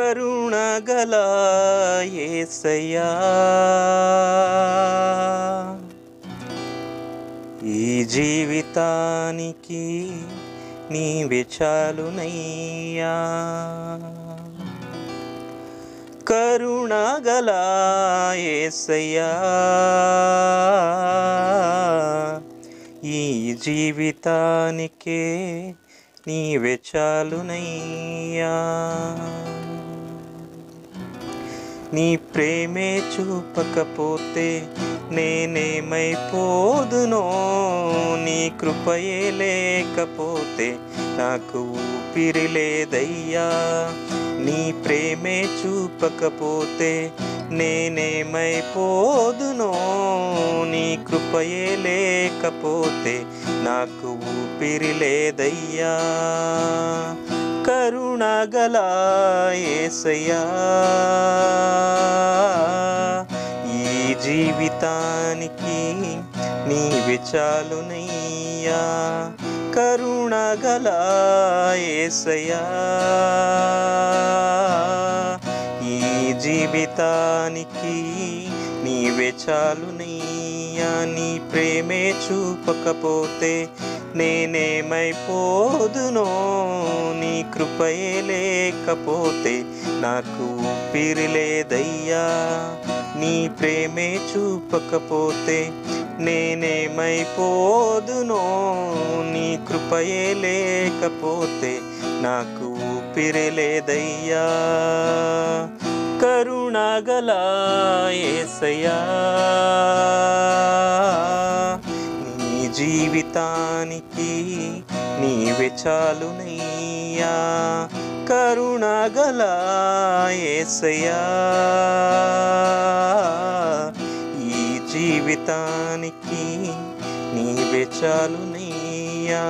కరుణగల యేసయ్యా, ఈ జీవితానికి నీవే చాలునయ్యా. కరుణగల యేసయ్యా, ఈ జీవితానికే నీవే చాలునయ్యా. నీ ప్రేమే చూపకపోతే నేనేమైపోదునో, నీ కృపయే లేకపోతే నాకు ఊపిరి లేదయ్యా. నీ ప్రేమే చూపకపోతే నేనేమైపోదునో, నీ కృపయే లేకపోతే నాకు ఊపిరి లేదయ్యా. కరుణగల యేసయ్యా, ఈ జీవితానికి నీవే చాలునయ్యా. కరుణగల యేసయ్యా, ఈ జీవితానికి నీవే చాలునయ్యా. నీ ప్రేమే చూపకపోతే నేనేమైపోదునో, నీ కృపయే లేకపోతే నాకు ఊపిరి లేదయ్యా. నీ ప్రేమే చూపకపోతే నేనేమైపోదునో, నీ కృపయే లేకపోతే నాకు ఊపిరి లేదయ్యా. కరుణగల యేసయ్యా, నీ జీవితానికి నీవే చాలునయ్యా. కరుణగల యేసయ్యా, ఈ జీవితానికి నీవే చాలునయ్యా.